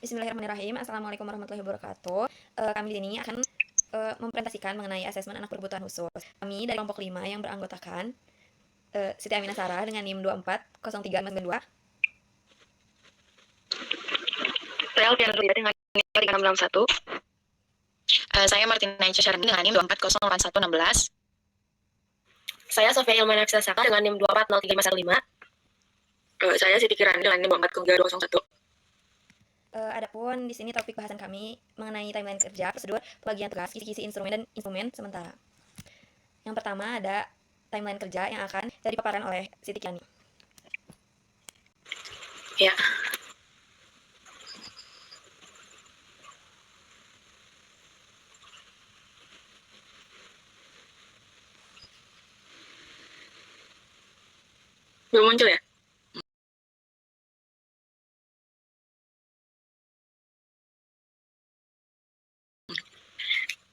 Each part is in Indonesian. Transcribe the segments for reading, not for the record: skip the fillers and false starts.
Bismillahirrahmanirrahim. Assalamualaikum warahmatullahi wabarakatuh. Kami di sini akan mempresentasikan mengenai asesmen anak berkebutuhan khusus. Kami dari kelompok 5 yang beranggotakan Siti Aminah Sarah dengan NIM 240392. Saya Alfian Nurdia dengan NIM 3661. Saya Martina Aisyah Syarani dengan NIM 24088116. Saya Sofia Ilmana Saka dengan NIM 2403515. Saya Siti Kirani dengan NIM 2403201. Adapun di sini topik bahasan kami mengenai timeline kerja, prosedur, pembagian tugas, kisi-kisi instrumen dan instrumen sementara. Yang pertama ada timeline kerja yang akan dipaparkan oleh Siti Kirani. Ya. Belum muncul ya?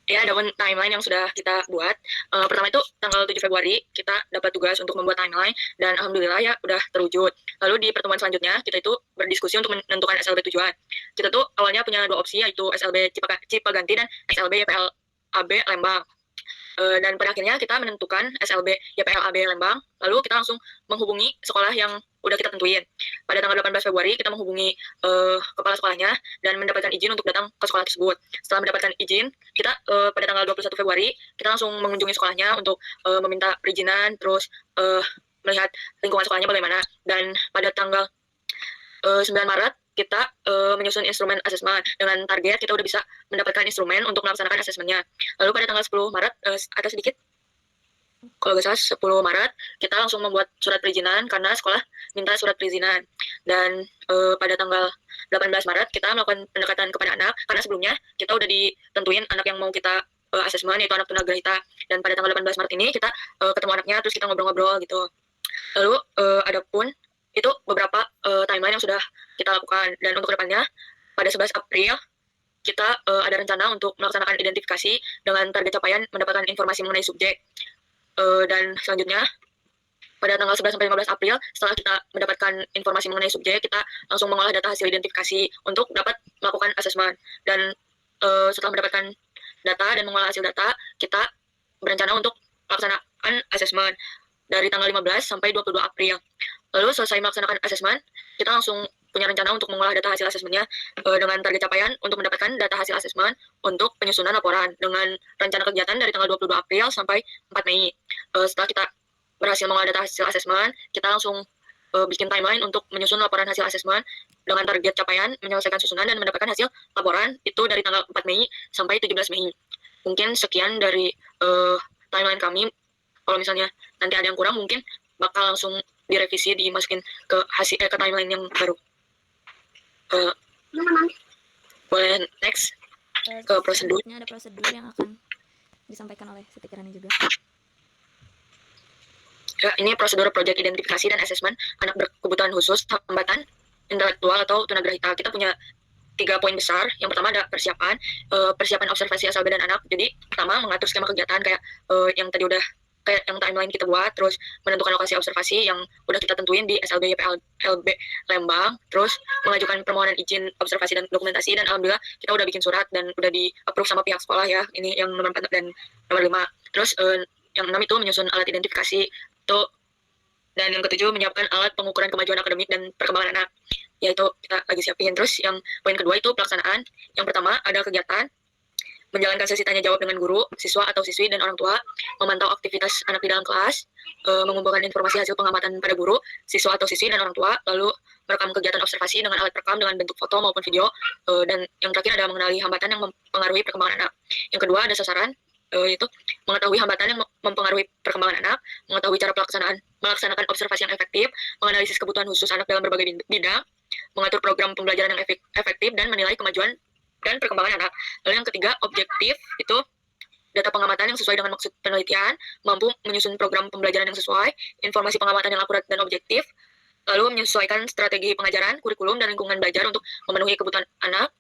Ya, ada timeline yang sudah kita buat. Pertama itu tanggal 7 Februari kita dapat tugas untuk membuat timeline dan alhamdulillah ya udah terwujud. Lalu di pertemuan selanjutnya kita itu berdiskusi untuk menentukan SLB tujuan. Kita tuh awalnya punya dua opsi yaitu SLB Cipaganti dan SLB YPLAB Lembang. Dan pada akhirnya kita menentukan SLB YPLAB Lembang, lalu kita langsung menghubungi sekolah yang udah kita tentuin. Pada tanggal 18 Februari kita menghubungi kepala sekolahnya dan mendapatkan izin untuk datang ke sekolah tersebut. Setelah mendapatkan izin, kita pada tanggal 21 Februari kita langsung mengunjungi sekolahnya untuk meminta perizinan, terus melihat lingkungan sekolahnya bagaimana. Dan pada tanggal 9 Maret kita menyusun instrumen asesmen dengan target kita udah bisa mendapatkan instrumen untuk melaksanakan asesmennya. Lalu pada tanggal 10 Maret ada sedikit kalau nggak salah 10 Maret kita langsung membuat surat perizinan karena sekolah minta surat perizinan. Dan pada tanggal 18 Maret kita melakukan pendekatan kepada anak karena sebelumnya kita udah ditentuin anak yang mau kita asesmen yaitu anak tunagrahita. Dan pada tanggal 18 Maret ini kita ketemu anaknya terus kita ngobrol-ngobrol gitu. Lalu adapun itu beberapa timeline yang sudah kita lakukan. Dan untuk kedepannya pada 11 April kita ada rencana untuk melaksanakan identifikasi dengan target capaian mendapatkan informasi mengenai subjek. Dan selanjutnya pada tanggal 11 sampai 15 April setelah kita mendapatkan informasi mengenai subjek, kita langsung mengolah data hasil identifikasi untuk dapat melakukan asesmen. Dan setelah mendapatkan data dan mengolah hasil data, kita berencana untuk melaksanakan asesmen dari tanggal 15 sampai 22 April. Lalu selesai melaksanakan asesmen, kita langsung punya rencana untuk mengolah data hasil asesmennya dengan target capaian untuk mendapatkan data hasil asesmen untuk penyusunan laporan dengan rencana kegiatan dari tanggal 22 April sampai 4 Mei. Setelah kita berhasil mengolah data hasil asesmen, kita langsung bikin timeline untuk menyusun laporan hasil asesmen dengan target capaian menyelesaikan susunan dan mendapatkan hasil laporan itu dari tanggal 4 Mei sampai 17 Mei. Mungkin sekian dari timeline kami. Kalau misalnya nanti ada yang kurang mungkin bakal langsung direvisi dimasukin ke hasil ke timeline yang baru. Boleh next ke prosedur. Selanjutnya ada prosedur yang akan disampaikan oleh Siti Kirani juga. Ya, ini prosedur proyek identifikasi dan asesmen anak berkebutuhan khusus hambatan intelektual atau tunagrahita. Kita punya 3 poin besar. Yang pertama ada persiapan observasi SLB dan anak. Jadi pertama mengatur skema kegiatan kayak yang tadi udah kayak yang timeline kita buat, terus menentukan lokasi observasi yang udah kita tentuin di SLB YPLB Lembang, terus mengajukan permohonan izin observasi dan dokumentasi. Dan alhamdulillah kita udah bikin surat dan udah di approve sama pihak sekolah ya. Ini yang nomor 4 dan nomor 5. Terus yang 6 itu menyusun alat identifikasi itu. Dan yang ketujuh menyiapkan alat pengukuran kemajuan akademik dan perkembangan anak, yaitu kita lagi siapin. Terus yang poin kedua itu pelaksanaan. Yang pertama ada kegiatan menjalankan sesi tanya jawab dengan guru, siswa atau siswi dan orang tua, memantau aktivitas anak di dalam kelas, mengumpulkan informasi hasil pengamatan pada guru, siswa atau siswi dan orang tua, lalu merekam kegiatan observasi dengan alat perekam dengan bentuk foto maupun video, dan yang terakhir ada mengenali hambatan yang mempengaruhi perkembangan anak. Yang kedua ada sasaran, yaitu mengetahui hambatan yang mempengaruhi perkembangan anak, mengetahui cara melaksanakan observasi yang efektif, menganalisis kebutuhan khusus anak dalam berbagai bidang, mengatur program pembelajaran yang efektif, dan menilai kemajuan dan perkembangan anak. Lalu yang ketiga, objektif itu data pengamatan yang sesuai dengan maksud penelitian, mampu menyusun program pembelajaran yang sesuai, informasi pengamatan yang akurat dan objektif, lalu menyesuaikan strategi pengajaran, kurikulum, dan lingkungan belajar untuk memenuhi kebutuhan anak.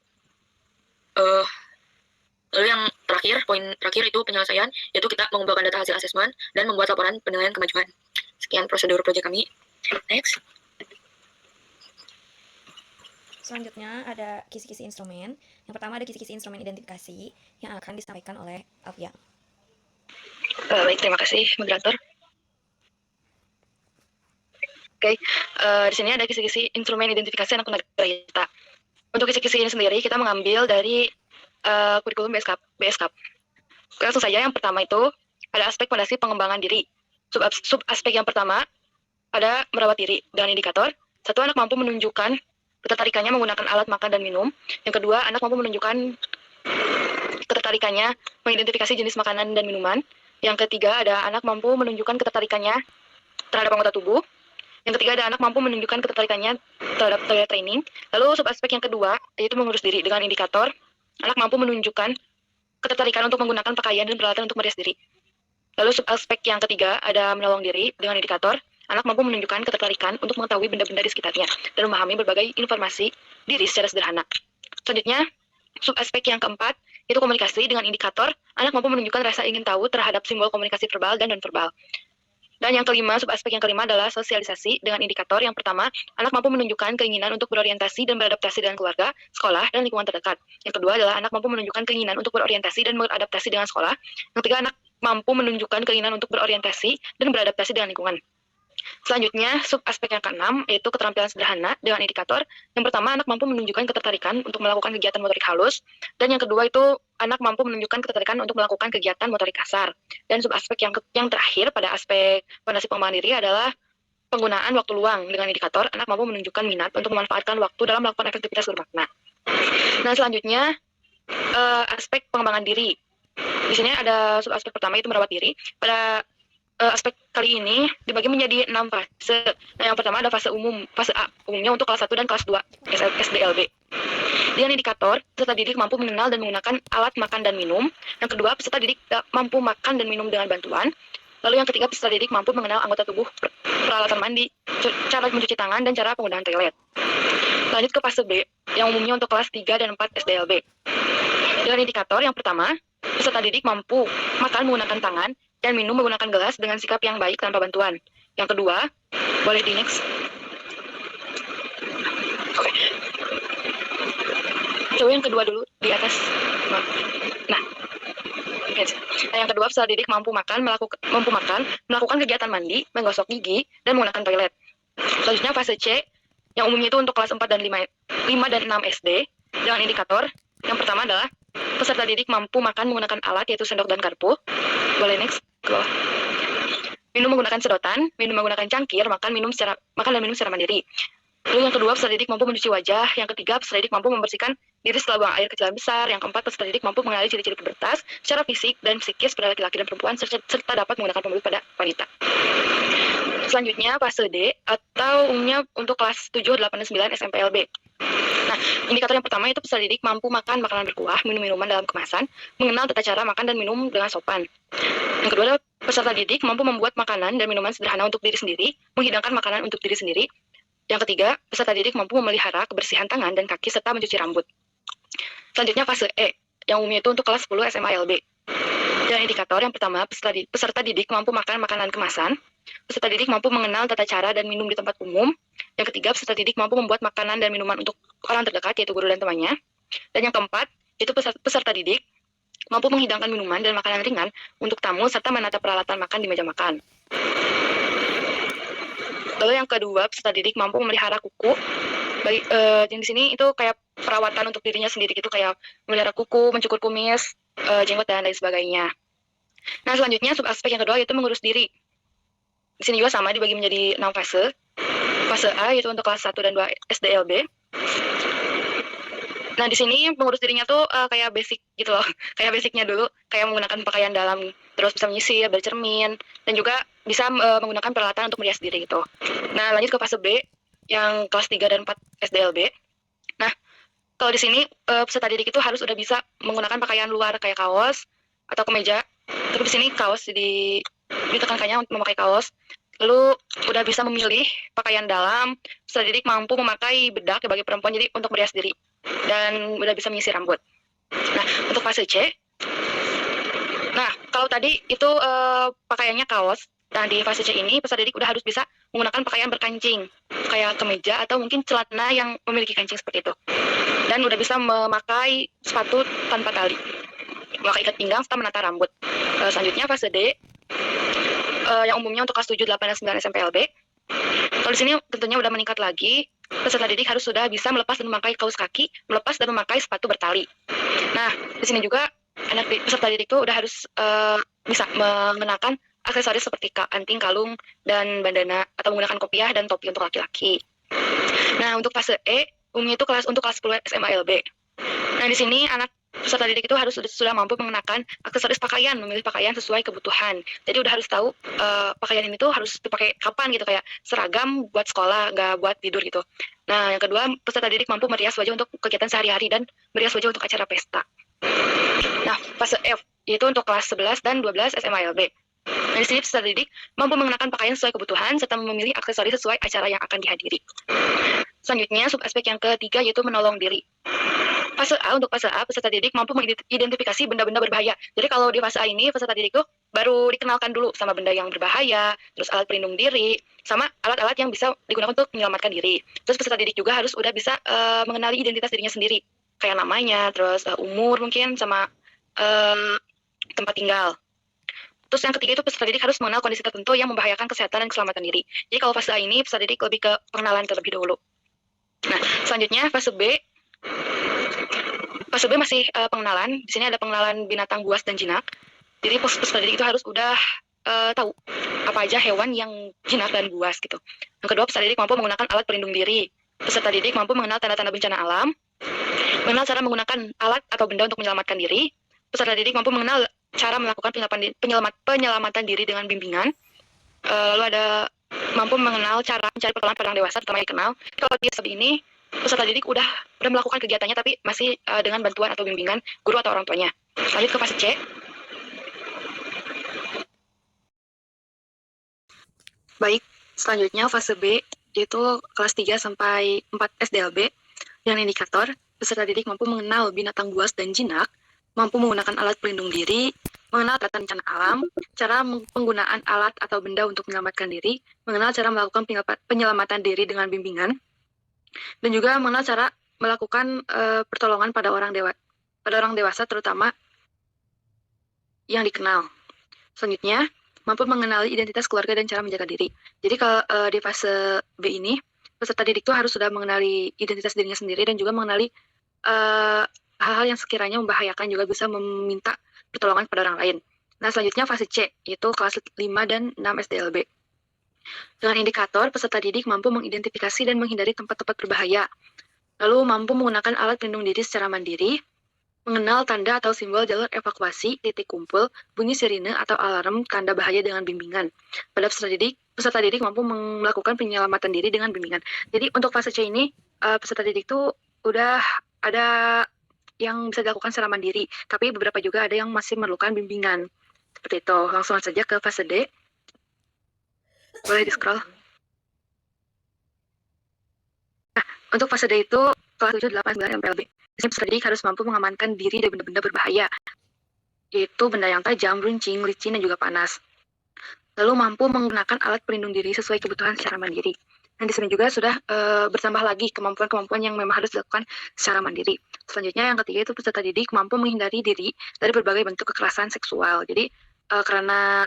Lalu yang terakhir, poin terakhir itu penyelesaian, yaitu kita mengumpulkan data hasil asesmen dan membuat laporan penilaian kemajuan. Sekian prosedur proyek kami. Next. Selanjutnya ada kisi-kisi instrumen. Yang pertama ada kisi-kisi instrumen identifikasi yang akan disampaikan oleh Alfian. Baik, terima kasih moderator. Oke, di sini ada kisi-kisi instrumen identifikasi anak tenaga kerja. Untuk kisi-kisi ini sendiri kita mengambil dari kurikulum BSK. Langsung saja, yang pertama itu ada aspek fondasi pengembangan diri. Sub aspek yang pertama ada merawat diri dengan indikator. Satu, anak mampu menunjukkan ketertarikannya menggunakan alat makan dan minum. Yang kedua, anak mampu menunjukkan ketertarikannya mengidentifikasi jenis makanan dan minuman. Yang ketiga, ada anak mampu menunjukkan ketertarikannya terhadap anggota tubuh. Yang ketiga, ada anak mampu menunjukkan ketertarikannya terhadap toilet training. Lalu subaspek yang kedua, yaitu mengurus diri dengan indikator. Anak mampu menunjukkan ketertarikan untuk menggunakan pakaian dan peralatan untuk merias diri. Lalu subaspek yang ketiga, ada menolong diri dengan indikator. Anak mampu menunjukkan ketertarikan untuk mengetahui benda-benda di sekitarnya dan memahami berbagai informasi diri secara sederhana. Selanjutnya, subaspek yang keempat, itu komunikasi dengan indikator. Anak mampu menunjukkan rasa ingin tahu terhadap simbol komunikasi verbal dan non-verbal. Dan yang kelima, subaspek yang kelima adalah sosialisasi dengan indikator. Yang pertama, anak mampu menunjukkan keinginan untuk berorientasi dan beradaptasi dengan keluarga, sekolah, dan lingkungan terdekat. Yang kedua adalah anak mampu menunjukkan keinginan untuk berorientasi dan beradaptasi dengan sekolah. Yang ketiga, anak mampu menunjukkan keinginan untuk berorientasi dan beradaptasi dengan lingkungan. Selanjutnya, subaspek yang keenam, yaitu keterampilan sederhana dengan indikator. Yang pertama, anak mampu menunjukkan ketertarikan untuk melakukan kegiatan motorik halus. Dan yang kedua itu, anak mampu menunjukkan ketertarikan untuk melakukan kegiatan motorik kasar. Dan subaspek yang terakhir pada aspek fondasi pengembangan diri adalah penggunaan waktu luang dengan indikator. Anak mampu menunjukkan minat untuk memanfaatkan waktu dalam melakukan aktivitas bermakna. Nah, selanjutnya, aspek pengembangan diri. Di sini ada subaspek pertama, itu merawat diri. Pada aspek kali ini dibagi menjadi 6 fase. Nah, yang pertama ada fase umum, fase A, umumnya untuk kelas 1 dan kelas 2 SDLB. Dengan indikator, peserta didik mampu mengenal dan menggunakan alat makan dan minum. Yang kedua, peserta didik mampu makan dan minum dengan bantuan. Lalu yang ketiga, peserta didik mampu mengenal anggota tubuh, peralatan mandi, cara mencuci tangan, dan cara penggunaan toilet. Lanjut ke fase B, yang umumnya untuk kelas 3 dan 4 SDLB. Dengan indikator yang pertama, peserta didik mampu makan menggunakan tangan dan minum menggunakan gelas dengan sikap yang baik tanpa bantuan. Yang kedua, boleh di next. Oke. Coba yang kedua dulu di atas. Nah, yang kedua, peserta didik mampu makan, melakukan kegiatan mandi, menggosok gigi, dan menggunakan toilet. Selanjutnya fase C, yang umumnya itu untuk kelas 4 dan 5 dan 6 SD, dengan indikator. Yang pertama adalah peserta didik mampu makan menggunakan alat, yaitu sendok dan garpu. Boleh next. Minum menggunakan sedotan, minum menggunakan cangkir, makan dan minum secara mandiri. Lalu yang kedua, peserta didik mampu mencuci wajah. Yang ketiga, peserta didik mampu membersihkan diri setelah buang air kecil dan besar. Yang keempat, peserta didik mampu mengenali ciri-ciri pubertas secara fisik dan psikis pada laki-laki dan perempuan, serta dapat menggunakan pembelut pada wanita. Selanjutnya, fase D, atau umumnya untuk kelas 7, 8, dan 9 SMPLB. Nah, indikator yang pertama itu peserta didik mampu makan makanan berkuah, minum minuman dalam kemasan, mengenal tata cara makan dan minum dengan sopan. Yang kedua adalah peserta didik mampu membuat makanan dan minuman sederhana untuk diri sendiri, menghidangkan makanan untuk diri sendiri. Yang ketiga, peserta didik mampu memelihara kebersihan tangan dan kaki serta mencuci rambut. Selanjutnya fase E, yang umumnya itu untuk kelas 10 SMALB. Dan indikator yang pertama, peserta didik mampu makan makanan kemasan. Peserta didik mampu mengenal tata cara dan minum di tempat umum. Yang ketiga, peserta didik mampu membuat makanan dan minuman untuk orang terdekat, yaitu guru dan temannya. Dan yang keempat, itu peserta didik mampu menghidangkan minuman dan makanan ringan untuk tamu serta menata peralatan makan di meja makan. Lalu yang kedua, peserta didik mampu memelihara kuku. Yang di sini itu kayak perawatan untuk dirinya sendiri gitu, kayak memelihara kuku, mencukur kumis, jenggot dan lain sebagainya. Nah, selanjutnya subaspek yang kedua yaitu mengurus diri. Di sini juga sama, dibagi menjadi 6 fase. Fase A yaitu untuk kelas 1 dan 2 SDLB. Nah, di sini mengurus dirinya tuh kayak basic gitu loh. Kayak basicnya dulu, kayak menggunakan pakaian dalam, terus bisa menyisir, bercermin, dan juga bisa menggunakan peralatan untuk merias diri gitu. Nah, lanjut ke fase B yang kelas 3 dan 4 SDLB. Nah, kalau di sini peserta didik itu harus udah bisa menggunakan pakaian luar kayak kaos atau kemeja. Tapi di sini kaos ditekankannya untuk memakai kaos. Lalu udah bisa memilih pakaian dalam, peserta didik mampu memakai bedak bagi perempuan jadi untuk merias diri, dan udah bisa menyisir rambut. Nah, untuk fase C, nah kalau tadi itu pakaiannya kaos, Nah, di fase C ini peserta didik udah harus bisa menggunakan pakaian berkancing, kayak kemeja atau mungkin celana yang memiliki kancing seperti itu. Dan udah bisa memakai sepatu tanpa tali, memakai ikat pinggang serta menata rambut. Selanjutnya fase D, yang umumnya untuk kelas 7, 8, dan 9 SMPLB. Kalau di sini tentunya udah meningkat lagi, peserta didik harus sudah bisa melepas dan memakai kaos kaki, melepas dan memakai sepatu bertali. Nah, di sini juga peserta didik itu udah harus bisa mengenakan aksesoris seperti anting, kalung, dan bandana, atau menggunakan kopiah dan topi untuk laki-laki. Nah, untuk fase E, umumnya itu untuk kelas 10 SMALB. Nah, di sini anak peserta didik itu harus sudah mampu mengenakan aksesoris pakaian, memilih pakaian sesuai kebutuhan. Jadi udah harus tahu pakaian ini tuh harus dipakai kapan gitu, kayak seragam buat sekolah, nggak buat tidur gitu. Nah, yang kedua, peserta didik mampu merias wajah untuk kegiatan sehari-hari dan merias wajah untuk acara pesta. Nah, fase F, yaitu untuk kelas 11 dan 12 SMALB. Nah, di sini peserta didik mampu mengenakan pakaian sesuai kebutuhan serta memilih aksesoris sesuai acara yang akan dihadiri. Selanjutnya, subaspek yang ketiga yaitu menolong diri. Fase A, untuk fase A, peserta didik mampu mengidentifikasi benda-benda berbahaya. Jadi kalau di fase A ini, peserta didik tuh baru dikenalkan dulu sama benda yang berbahaya, terus alat pelindung diri, sama alat-alat yang bisa digunakan untuk menyelamatkan diri. Terus peserta didik juga harus udah bisa mengenali identitas dirinya sendiri, kayak namanya, terus umur mungkin, sama tempat tinggal. Terus yang ketiga itu peserta didik harus mengenal kondisi tertentu yang membahayakan kesehatan dan keselamatan diri. Jadi kalau fase A ini, peserta didik lebih ke pengenalan terlebih dahulu. Nah, selanjutnya fase B. Fase B masih pengenalan. Di sini ada pengenalan binatang buas dan jinak. Jadi peserta didik itu harus udah tahu apa aja hewan yang jinak dan buas gitu. Yang kedua, peserta didik mampu menggunakan alat pelindung diri. Peserta didik mampu mengenal tanda-tanda bencana alam, mengenal cara menggunakan alat atau benda untuk menyelamatkan diri. Peserta didik mampu mengenal cara melakukan penyelamatan diri dengan bimbingan. Lalu ada mampu mengenal cara mencari pertolongan pada orang dewasa, terutama dikenal. Kalau di fase ini, peserta didik udah melakukan kegiatannya tapi masih dengan bantuan atau bimbingan guru atau orang tuanya. Lanjut ke fase C. Baik, selanjutnya fase B yaitu kelas 3 sampai 4 SDLB. Dengan indikator, peserta didik mampu mengenal binatang buas dan jinak, mampu menggunakan alat pelindung diri, mengenal tata bencana alam, cara penggunaan alat atau benda untuk menyelamatkan diri, mengenal cara melakukan penyelamatan diri dengan bimbingan, dan juga mengenal cara melakukan pertolongan pada orang dewasa terutama yang dikenal. Selanjutnya, mampu mengenali identitas keluarga dan cara menjaga diri. Jadi kalau di fase B ini, peserta didik itu harus sudah mengenali identitas dirinya sendiri dan juga mengenali hal-hal yang sekiranya membahayakan, juga bisa meminta pertolongan pada orang lain. Nah, selanjutnya fase C, yaitu kelas 5 dan 6 SDLB. Dengan indikator, peserta didik mampu mengidentifikasi dan menghindari tempat-tempat berbahaya, lalu mampu menggunakan alat pelindung diri secara mandiri, mengenal tanda atau simbol jalur evakuasi, titik kumpul, bunyi sirine atau alarm tanda bahaya dengan bimbingan. Pada peserta didik mampu melakukan penyelamatan diri dengan bimbingan. Jadi untuk fase C ini, peserta didik itu udah ada yang bisa dilakukan secara mandiri, tapi beberapa juga ada yang masih memerlukan bimbingan. Seperti itu. Langsung saja ke fase D. Boleh di-scroll. Nah, untuk fase D itu kelas 7, 8, 9 MPLB. Di sini peserta didik harus mampu mengamankan diri dari benda-benda berbahaya, yaitu benda yang tajam, runcing, licin, dan juga panas. Lalu mampu menggunakan alat pelindung diri sesuai kebutuhan secara mandiri. Dan di sini juga sudah bertambah lagi kemampuan-kemampuan yang memang harus dilakukan secara mandiri. Selanjutnya yang ketiga itu peserta didik mampu menghindari diri dari berbagai bentuk kekerasan seksual. Jadi karena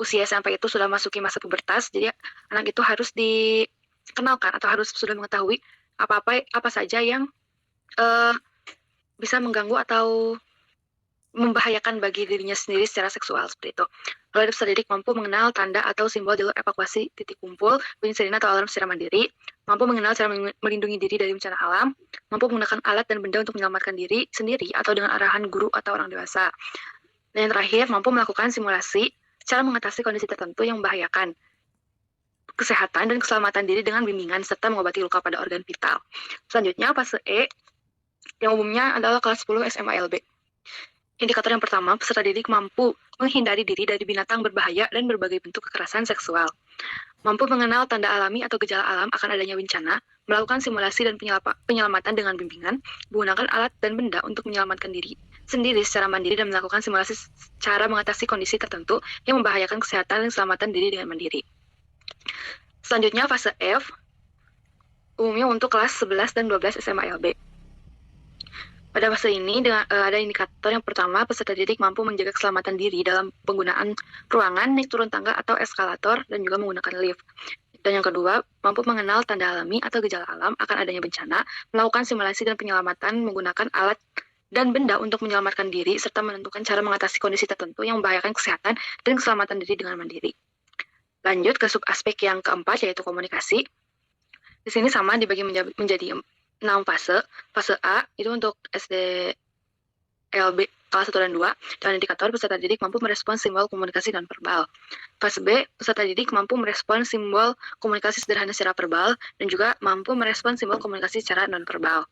usia sampai itu sudah masuki masa pubertas, jadi anak itu harus dikenalkan atau harus sudah mengetahui apa saja yang bisa mengganggu atau membahayakan bagi dirinya sendiri secara seksual, seperti itu. Lalu peserta didik mampu mengenal tanda atau simbol jalur evakuasi, titik kumpul, bunyi sirine atau alarm secara mandiri, mampu mengenal cara melindungi diri dari bencana alam, mampu menggunakan alat dan benda untuk menyelamatkan diri sendiri atau dengan arahan guru atau orang dewasa. Dan yang terakhir, mampu melakukan simulasi cara mengatasi kondisi tertentu yang membahayakan kesehatan dan keselamatan diri dengan bimbingan serta mengobati luka pada organ vital. Selanjutnya, fase E yang umumnya adalah kelas 10 SMALB. Indikator yang pertama, peserta didik mampu menghindari diri dari binatang berbahaya dan berbagai bentuk kekerasan seksual. Mampu mengenal tanda alami atau gejala alam akan adanya bencana, melakukan simulasi dan penyelamatan dengan bimbingan, menggunakan alat dan benda untuk menyelamatkan diri, sendiri secara mandiri dan melakukan simulasi cara mengatasi kondisi tertentu yang membahayakan kesehatan dan keselamatan diri dengan mandiri. Selanjutnya fase F, umumnya untuk kelas 11 dan 12 SMA LB. Pada fase ini ada indikator yang pertama, peserta didik mampu menjaga keselamatan diri dalam penggunaan ruangan, naik turun tangga atau eskalator, dan juga menggunakan lift. Dan yang kedua, mampu mengenal tanda alami atau gejala alam akan adanya bencana, melakukan simulasi dan penyelamatan menggunakan alat dan benda untuk menyelamatkan diri, serta menentukan cara mengatasi kondisi tertentu yang membahayakan kesehatan dan keselamatan diri dengan mandiri. Lanjut ke subaspek yang keempat, yaitu komunikasi. Di sini sama dibagi menjadi 6 fase. Fase A itu untuk SD LB kelas 1 dan 2, dan indikator peserta didik mampu merespons simbol komunikasi non verbal. Fase B, peserta didik mampu merespons simbol komunikasi sederhana secara verbal dan juga mampu merespons simbol komunikasi secara non verbal.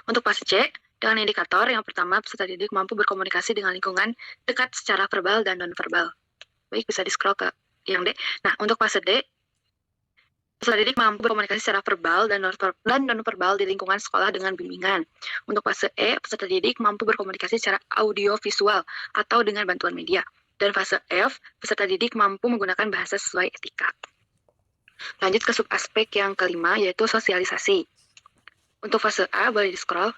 Untuk fase C, dengan indikator yang pertama, peserta didik mampu berkomunikasi dengan lingkungan dekat secara verbal dan non verbal. Baik, bisa di-scroll ke yang D. Nah, untuk fase D, peserta didik mampu berkomunikasi secara verbal dan non-verbal di lingkungan sekolah dengan bimbingan. Untuk fase E, peserta didik mampu berkomunikasi secara audio-visual atau dengan bantuan media. Dan fase F, peserta didik mampu menggunakan bahasa sesuai etika. Lanjut ke subaspek yang kelima, yaitu sosialisasi. Untuk fase A, boleh di-scroll.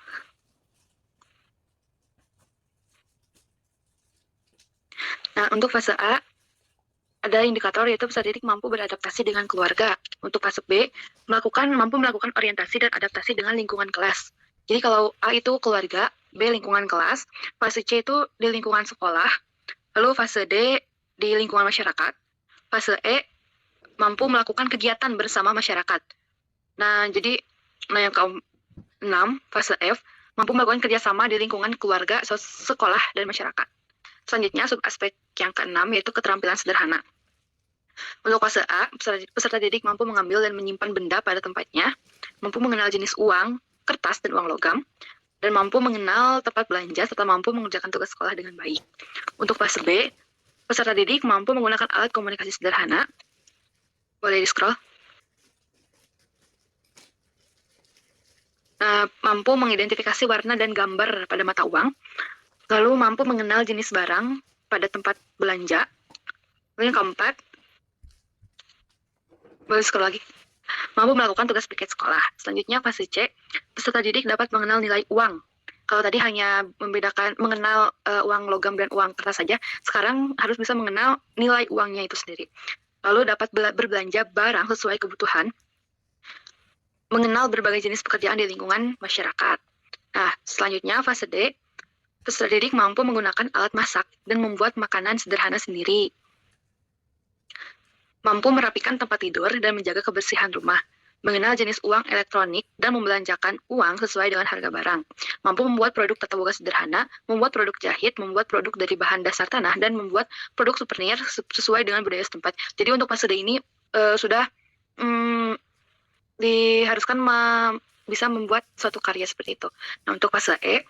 Nah, untuk fase A, ada indikator yaitu peserta didik mampu beradaptasi dengan keluarga. Untuk fase B, mampu melakukan orientasi dan adaptasi dengan lingkungan kelas. Jadi kalau A itu keluarga, B lingkungan kelas, fase C itu di lingkungan sekolah, lalu fase D di lingkungan masyarakat, fase E mampu melakukan kegiatan bersama masyarakat. Nah, jadi yang ke-6, fase F, mampu melakukan kerjasama di lingkungan keluarga, sekolah, dan masyarakat. Selanjutnya, subaspek yang ke-6 yaitu keterampilan sederhana. Untuk fase A, peserta didik mampu mengambil dan menyimpan benda pada tempatnya, mampu mengenal jenis uang, kertas, dan uang logam, dan mampu mengenal tempat belanja, serta mampu mengerjakan tugas sekolah dengan baik. Untuk fase B, peserta didik mampu menggunakan alat komunikasi sederhana. Boleh di-scroll. Mampu mengidentifikasi warna dan gambar pada mata uang, lalu mampu mengenal jenis barang pada tempat belanja. Lalu yang keempat, boleh scroll lagi. Mampu melakukan tugas piket sekolah. Selanjutnya fase C, peserta didik dapat mengenal nilai uang. Kalau tadi hanya mengenal uang logam dan uang kertas saja, sekarang harus bisa mengenal nilai uangnya itu sendiri. Lalu dapat berbelanja barang sesuai kebutuhan, mengenal berbagai jenis pekerjaan di lingkungan masyarakat. Nah, selanjutnya fase D, peserta didik mampu menggunakan alat masak dan membuat makanan sederhana sendiri. Mampu merapikan tempat tidur dan menjaga kebersihan rumah, mengenal jenis uang elektronik dan membelanjakan uang sesuai dengan harga barang. Mampu membuat produk tata boga sederhana, membuat produk jahit, membuat produk dari bahan dasar tanah, dan membuat produk souvenir sesuai dengan budaya setempat. Jadi untuk fase D ini sudah diharuskan bisa membuat suatu karya seperti itu. Nah, untuk fase E,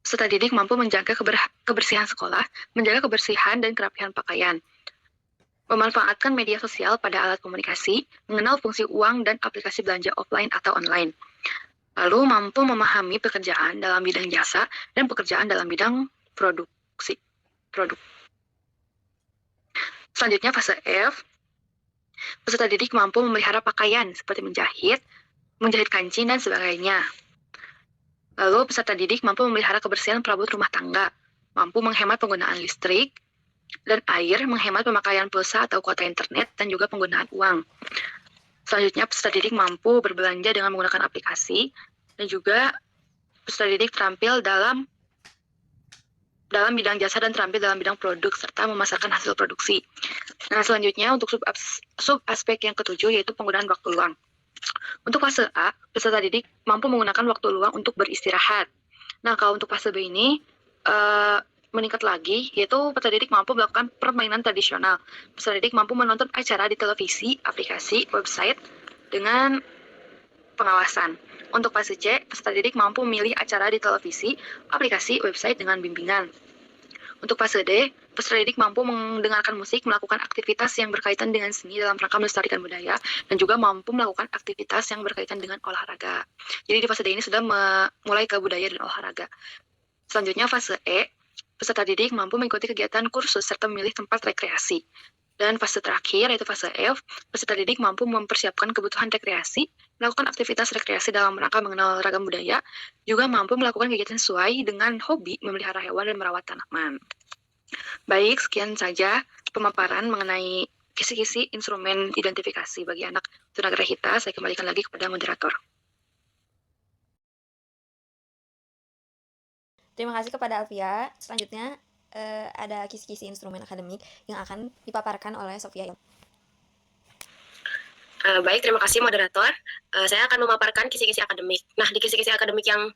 peserta didik mampu menjaga kebersihan sekolah, menjaga kebersihan dan kerapihan pakaian, memanfaatkan media sosial pada alat komunikasi, mengenal fungsi uang dan aplikasi belanja offline atau online. Lalu mampu memahami pekerjaan dalam bidang jasa dan pekerjaan dalam bidang produk. Selanjutnya fase F, peserta didik mampu memelihara pakaian seperti menjahit kancing dan sebagainya. Lalu peserta didik mampu memelihara kebersihan perabot rumah tangga, mampu menghemat penggunaan listrik dan air, menghemat pemakaian pulsa atau kuota internet, dan juga penggunaan uang. Selanjutnya, peserta didik mampu berbelanja dengan menggunakan aplikasi, dan juga peserta didik terampil dalam bidang jasa dan terampil dalam bidang produk, serta memasarkan hasil produksi. Nah, selanjutnya untuk subaspek yang ketujuh, yaitu penggunaan waktu luang. Untuk fase A, peserta didik mampu menggunakan waktu luang untuk beristirahat. Nah, kalau untuk fase B ini, meningkat lagi, yaitu peserta didik mampu melakukan permainan tradisional. Peserta didik mampu menonton acara di televisi, aplikasi, website dengan pengawasan. Untuk fase C, peserta didik mampu memilih acara di televisi, aplikasi, website dengan bimbingan. Untuk fase D, peserta didik mampu mendengarkan musik, melakukan aktivitas yang berkaitan dengan seni dalam rangka melestarikan budaya, dan juga mampu melakukan aktivitas yang berkaitan dengan olahraga. Jadi di fase D ini sudah mulai ke budaya dan olahraga. Selanjutnya fase E, peserta didik mampu mengikuti kegiatan kursus serta memilih tempat rekreasi. Dan fase terakhir yaitu fase F, peserta didik mampu mempersiapkan kebutuhan rekreasi, melakukan aktivitas rekreasi dalam rangka mengenal ragam budaya, juga mampu melakukan kegiatan sesuai dengan hobi memelihara hewan dan merawat tanaman. Baik, sekian saja pemaparan mengenai kisi-kisi instrumen identifikasi bagi anak tunagrahita. Saya kembalikan lagi kepada moderator. Terima kasih kepada Alfia. Selanjutnya ada kisi-kisi instrumen akademik yang akan dipaparkan oleh Sofia. Baik, terima kasih moderator. Saya akan memaparkan kisi-kisi akademik. Nah, di kisi-kisi akademik yang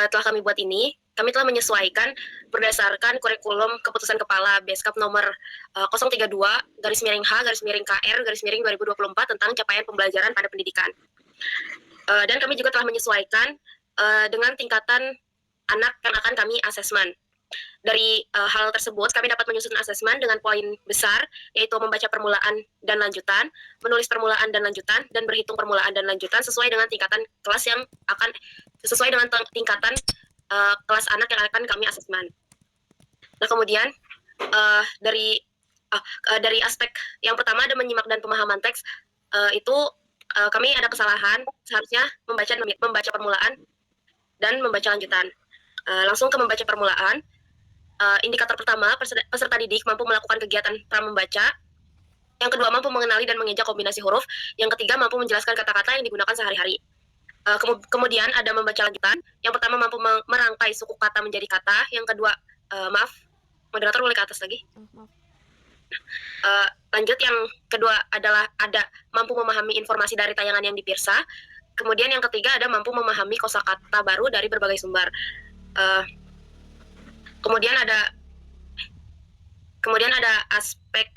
telah kami buat ini, kami telah menyesuaikan berdasarkan kurikulum keputusan kepala Beskap nomor 032 /H/KR 2024 tentang capaian pembelajaran pada pendidikan. Dan kami juga telah menyesuaikan dengan tingkatan anak yang akan kami asesmen. Dari hal tersebut, kami dapat menyusun asesmen dengan poin besar, yaitu membaca permulaan dan lanjutan, menulis permulaan dan lanjutan, dan berhitung permulaan dan lanjutan sesuai dengan tingkatan kelas yang akan sesuai dengan tingkatan kelas anak yang akan kami asesmen. Nah, kemudian dari aspek yang pertama ada menyimak dan pemahaman teks, itu kami ada kesalahan, seharusnya membaca permulaan dan membaca lanjutan. Langsung ke membaca permulaan. Indikator pertama, peserta didik mampu melakukan kegiatan pramembaca. Yang kedua, mampu mengenali dan mengeja kombinasi huruf. Yang ketiga, mampu menjelaskan kata-kata yang digunakan sehari-hari. Kemudian ada membaca lanjutan. Yang pertama, mampu merangkai suku kata menjadi kata. Yang kedua, maaf, moderator boleh ke atas lagi. Lanjut, yang kedua adalah ada mampu memahami informasi dari tayangan yang dipirsa. Kemudian yang ketiga ada mampu memahami kosakata baru dari berbagai sumber. Kemudian ada aspek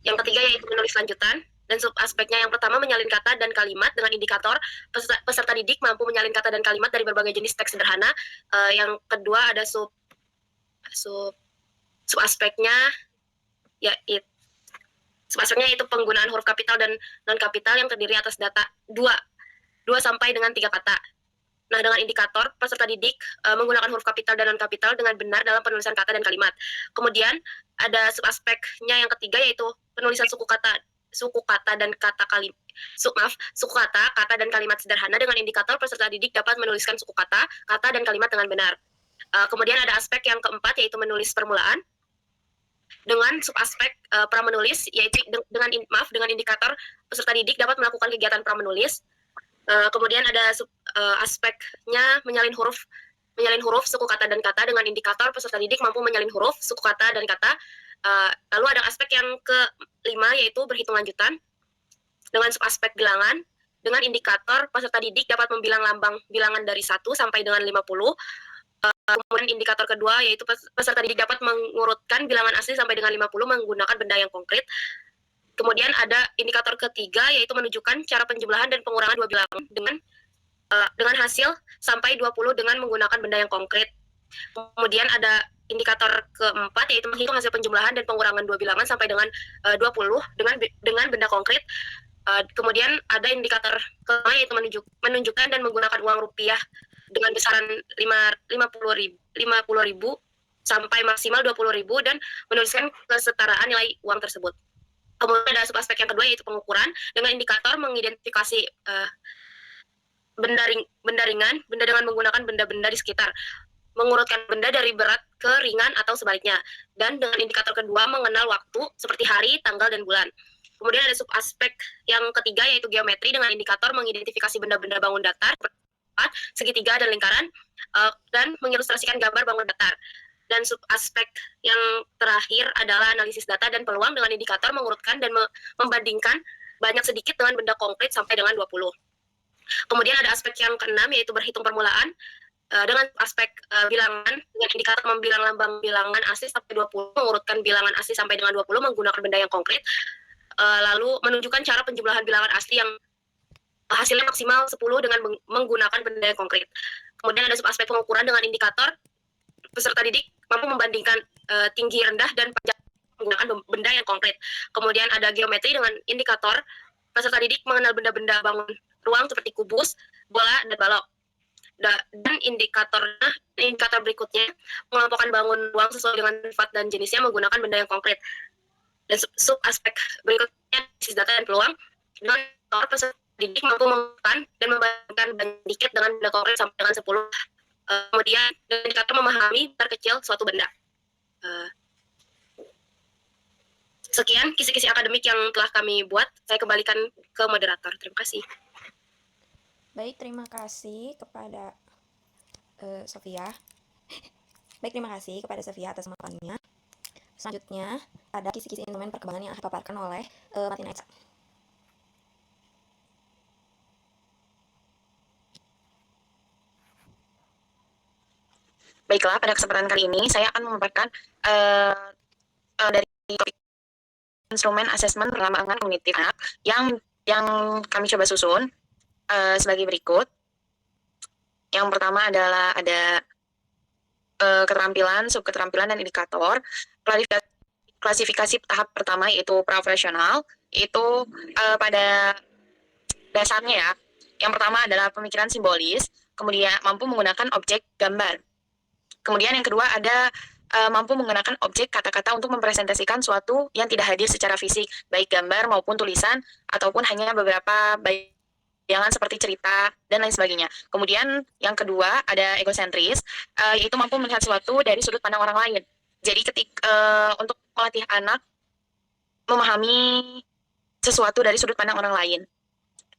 yang ketiga yaitu menulis lanjutan, dan sub aspeknya yang pertama menyalin kata dan kalimat dengan indikator peserta didik mampu menyalin kata dan kalimat dari berbagai jenis teks sederhana. Yang kedua ada sub aspeknya yaitu penggunaan huruf kapital dan non kapital yang terdiri atas data 2 sampai dengan 3 kata. Nah, dengan indikator peserta didik menggunakan huruf kapital dan non kapital dengan benar dalam penulisan kata dan kalimat. Kemudian ada subaspeknya yang ketiga yaitu penulisan suku kata dan suku kata dan kalimat sederhana dengan indikator peserta didik dapat menuliskan suku kata dan kalimat dengan benar. Kemudian ada aspek yang keempat yaitu menulis permulaan. Dengan subaspek pramenulis yaitu dengan indikator peserta didik dapat melakukan kegiatan pramenulis. Kemudian ada aspeknya menyalin huruf suku kata dan kata dengan indikator peserta didik mampu menyalin huruf suku kata dan kata. Lalu ada aspek yang kelima yaitu berhitung lanjutan dengan subaspek bilangan dengan indikator peserta didik dapat membilang lambang bilangan dari 1 sampai dengan 50. Kemudian indikator kedua yaitu peserta didik dapat mengurutkan bilangan asli sampai dengan 50 menggunakan benda yang konkret. Kemudian ada indikator ketiga yaitu menunjukkan cara penjumlahan dan pengurangan dua bilangan dengan hasil sampai 20 dengan menggunakan benda yang konkret. Kemudian ada indikator keempat yaitu menghitung hasil penjumlahan dan pengurangan dua bilangan sampai dengan 20 dengan benda konkret. Kemudian ada indikator kelima yaitu menunjukkan dan menggunakan uang rupiah dengan besaran 50.000 sampai maksimal 20.000 dan menuliskan kesetaraan nilai uang tersebut. Kemudian ada subaspek yang kedua yaitu pengukuran dengan indikator mengidentifikasi benda ringan, benda dengan menggunakan benda-benda di sekitar, mengurutkan benda dari berat ke ringan atau sebaliknya, dan dengan indikator kedua mengenal waktu seperti hari, tanggal, dan bulan. Kemudian ada subaspek yang ketiga yaitu geometri dengan indikator mengidentifikasi benda-benda bangun datar, segitiga, dan lingkaran, dan mengilustrasikan gambar bangun datar. Dan subaspek yang terakhir adalah analisis data dan peluang dengan indikator mengurutkan dan membandingkan banyak sedikit dengan benda konkret sampai dengan 20. Kemudian ada aspek yang keenam yaitu berhitung permulaan dengan aspek bilangan dengan indikator membilang lambang bilangan asli sampai 20, mengurutkan bilangan asli sampai dengan 20 menggunakan benda yang konkret. Lalu menunjukkan cara penjumlahan bilangan asli yang hasilnya maksimal 10 dengan menggunakan benda yang konkret. Kemudian ada subaspek pengukuran dengan indikator peserta didik mampu membandingkan tinggi, rendah, dan panjang menggunakan benda yang konkret. Kemudian ada geometri dengan indikator peserta didik mengenal benda-benda bangun ruang seperti kubus, bola, dan balok. Dan indikator berikutnya mengelompokkan bangun ruang sesuai dengan sifat dan jenisnya menggunakan benda yang konkret. Dan sub aspek berikutnya basis data dan peluang. Dengan peserta didik mampu mengumpulkan dan membandingkan dikit dengan benda konkret sampai dengan 10. Kemudian indikator memahami terkecil suatu benda. Sekian kisi-kisi akademik yang telah kami buat. Saya kembalikan ke moderator. Terima kasih. Baik, terima kasih kepada Sofia. Baik, terima kasih kepada Sofia atas pemaparannya. Selanjutnya, ada kisi-kisi instrumen perkembangan yang akan dipaparkan oleh Martina Eksa. Baiklah, pada kesempatan kali ini saya akan memaparkan dari topik instrumen asesmen perkembangan kognitif anak yang kami coba susun sebagai berikut. Yang pertama adalah ada keterampilan, subketerampilan, dan indikator. Klasifikasi tahap pertama yaitu profesional, itu pada dasarnya ya. Yang pertama adalah pemikiran simbolis, kemudian mampu menggunakan objek gambar. Kemudian yang kedua ada mampu menggunakan objek kata-kata untuk mempresentasikan suatu yang tidak hadir secara fisik, baik gambar maupun tulisan, ataupun hanya beberapa bayangan seperti cerita, dan lain sebagainya. Kemudian yang kedua ada egosentris, yaitu mampu melihat sesuatu dari sudut pandang orang lain. Jadi untuk melatih anak memahami sesuatu dari sudut pandang orang lain.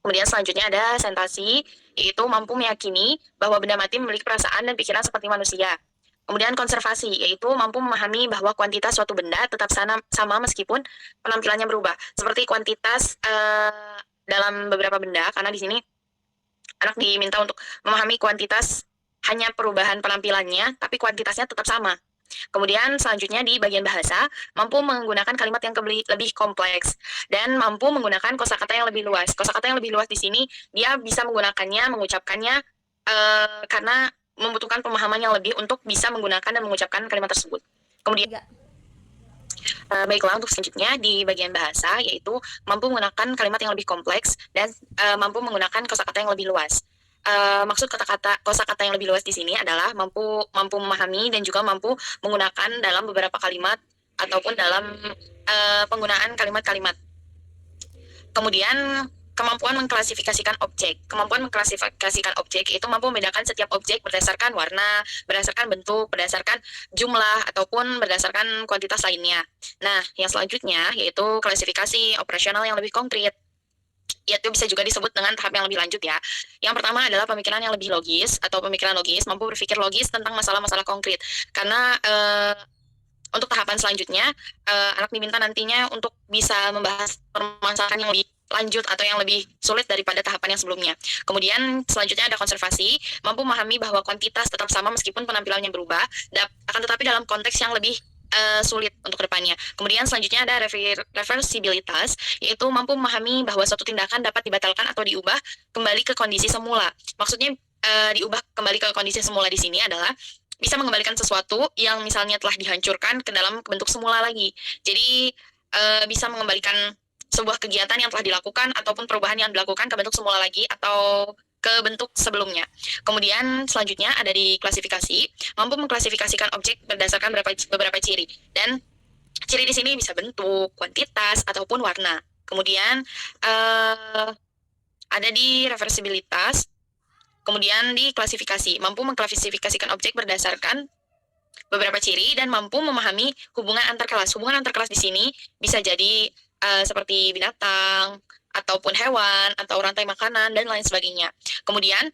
Kemudian selanjutnya ada sensasi, yaitu mampu meyakini bahwa benda mati memiliki perasaan dan pikiran seperti manusia. Kemudian konservasi, yaitu mampu memahami bahwa kuantitas suatu benda tetap sama meskipun penampilannya berubah. Seperti kuantitas dalam beberapa benda, karena di sini anak diminta untuk memahami kuantitas hanya perubahan penampilannya, tapi kuantitasnya tetap sama. Kemudian selanjutnya di bagian bahasa, mampu menggunakan kalimat yang lebih kompleks dan mampu menggunakan kosakata yang lebih luas. Kosakata yang lebih luas di sini dia bisa menggunakannya, mengucapkannya karena membutuhkan pemahaman yang lebih untuk bisa menggunakan dan mengucapkan kalimat tersebut. Kemudian baiklah, untuk selanjutnya di bagian bahasa, yaitu mampu menggunakan kalimat yang lebih kompleks dan mampu menggunakan kosakata yang lebih luas. Maksud kosakata yang lebih luas di sini adalah mampu memahami dan juga mampu menggunakan dalam beberapa kalimat ataupun dalam penggunaan kalimat-kalimat. Kemudian kemampuan mengklasifikasikan objek. Kemampuan mengklasifikasikan objek itu mampu membedakan setiap objek berdasarkan warna, berdasarkan bentuk, berdasarkan jumlah, ataupun berdasarkan kuantitas lainnya. Nah, yang selanjutnya yaitu klasifikasi operasional yang lebih konkret. Yaitu bisa juga disebut dengan tahap yang lebih lanjut ya. Yang pertama adalah pemikiran yang lebih logis atau pemikiran logis, mampu berpikir logis tentang masalah-masalah konkret. Karena untuk tahapan selanjutnya, anak diminta nantinya untuk bisa membahas permasalahan yang lebih lanjut atau yang lebih sulit daripada tahapan yang sebelumnya. Kemudian selanjutnya ada konservasi, mampu memahami bahwa kuantitas tetap sama meskipun penampilannya berubah, akan tetapi dalam konteks yang lebih sulit untuk kedepannya. Kemudian selanjutnya ada reversibilitas, yaitu mampu memahami bahwa suatu tindakan dapat dibatalkan atau diubah kembali ke kondisi semula. Maksudnya diubah kembali ke kondisi semula di sini adalah bisa mengembalikan sesuatu yang misalnya telah dihancurkan ke dalam bentuk semula lagi. Jadi bisa mengembalikan sebuah kegiatan yang telah dilakukan ataupun perubahan yang dilakukan ke bentuk semula lagi atau ke bentuk sebelumnya. Kemudian selanjutnya ada di klasifikasi, mampu mengklasifikasikan objek berdasarkan beberapa ciri. Dan ciri di sini bisa bentuk, kuantitas, ataupun warna. Kemudian ada di reversibilitas, kemudian di klasifikasi, mampu mengklasifikasikan objek berdasarkan beberapa ciri dan mampu memahami hubungan antar kelas. Hubungan antar kelas di sini bisa jadi seperti binatang, ataupun hewan, atau rantai makanan, dan lain sebagainya. Kemudian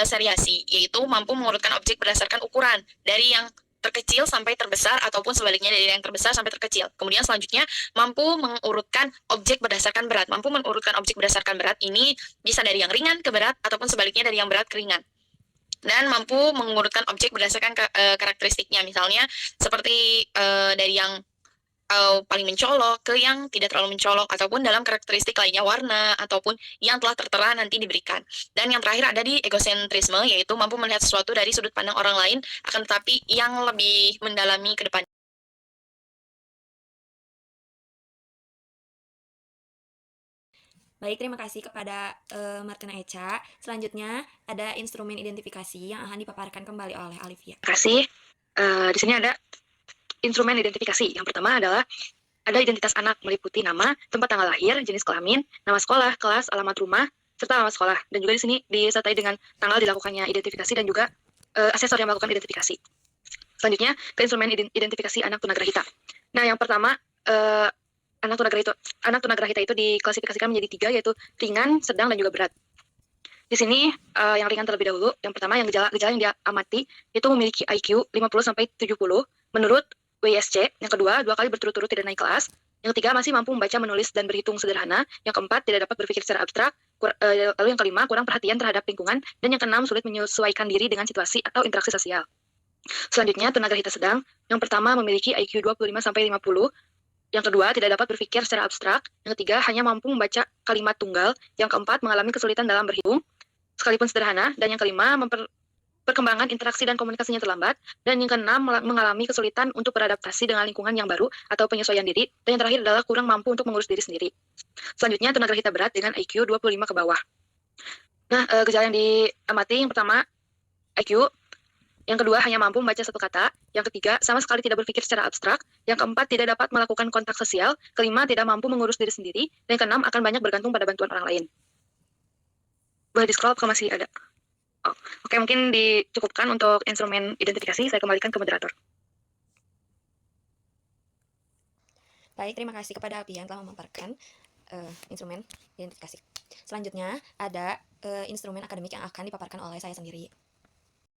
seriasi, yaitu mampu mengurutkan objek berdasarkan ukuran, dari yang terkecil sampai terbesar, ataupun sebaliknya dari yang terbesar sampai terkecil. Kemudian selanjutnya, mampu mengurutkan objek berdasarkan berat. Mampu mengurutkan objek berdasarkan berat ini bisa dari yang ringan ke berat, ataupun sebaliknya dari yang berat ke ringan. Dan mampu mengurutkan objek berdasarkan karakteristiknya, misalnya seperti dari yang paling mencolok ke yang tidak terlalu mencolok, ataupun dalam karakteristik lainnya warna, ataupun yang telah tertera nanti diberikan. Dan yang terakhir ada di egosentrisme, yaitu mampu melihat sesuatu dari sudut pandang orang lain, akan tetapi yang lebih mendalami ke depan. Baik, terima kasih kepada Martina Echa. Selanjutnya ada instrumen identifikasi yang akan dipaparkan kembali oleh Alivia. Terima kasih. Di sini ada instrumen identifikasi. Yang pertama adalah ada identitas anak meliputi nama, tempat tanggal lahir, jenis kelamin, nama sekolah, kelas, alamat rumah, serta alamat sekolah. Dan juga di sini disertai dengan tanggal dilakukannya identifikasi dan juga asesor yang melakukan identifikasi. Selanjutnya ke instrumen identifikasi anak tunagrahita. Nah, yang pertama anak tunagrahita itu diklasifikasikan menjadi 3, yaitu ringan, sedang, dan juga berat. Di sini yang ringan terlebih dahulu. Yang pertama yang gejala yang diamati itu memiliki IQ 50 sampai 70 menurut WISC. Yang kedua, 2 kali berturut-turut tidak naik kelas. Yang ketiga, masih mampu membaca, menulis, dan berhitung sederhana. Yang keempat, tidak dapat berpikir secara abstrak. Lalu yang kelima, kurang perhatian terhadap lingkungan. Dan yang keenam, sulit menyesuaikan diri dengan situasi atau interaksi sosial. Selanjutnya, tunagrahita sedang. Yang pertama, memiliki IQ 25 sampai 50. Yang kedua, tidak dapat berpikir secara abstrak. Yang ketiga, hanya mampu membaca kalimat tunggal. Yang keempat, mengalami kesulitan dalam berhitung, sekalipun sederhana. Dan yang kelima, perkembangan interaksi dan komunikasinya terlambat. Dan yang keenam, mengalami kesulitan untuk beradaptasi dengan lingkungan yang baru atau penyesuaian diri. Dan yang terakhir adalah kurang mampu untuk mengurus diri sendiri. Selanjutnya, tunagrahita berat dengan IQ 25 ke bawah. Nah, gejala yang diamati yang pertama, IQ. Yang kedua, hanya mampu membaca 1 kata. Yang ketiga, sama sekali tidak berpikir secara abstrak. Yang keempat, tidak dapat melakukan kontak sosial. Kelima, tidak mampu mengurus diri sendiri. Dan yang keenam, akan banyak bergantung pada bantuan orang lain. Boleh di-scroll apakah masih ada? Oh, oke, mungkin dicukupkan untuk instrumen identifikasi. Saya kembalikan ke moderator. Baik, terima kasih kepada Alvia yang telah memaparkan instrumen identifikasi. Selanjutnya ada instrumen akademik yang akan dipaparkan oleh saya sendiri.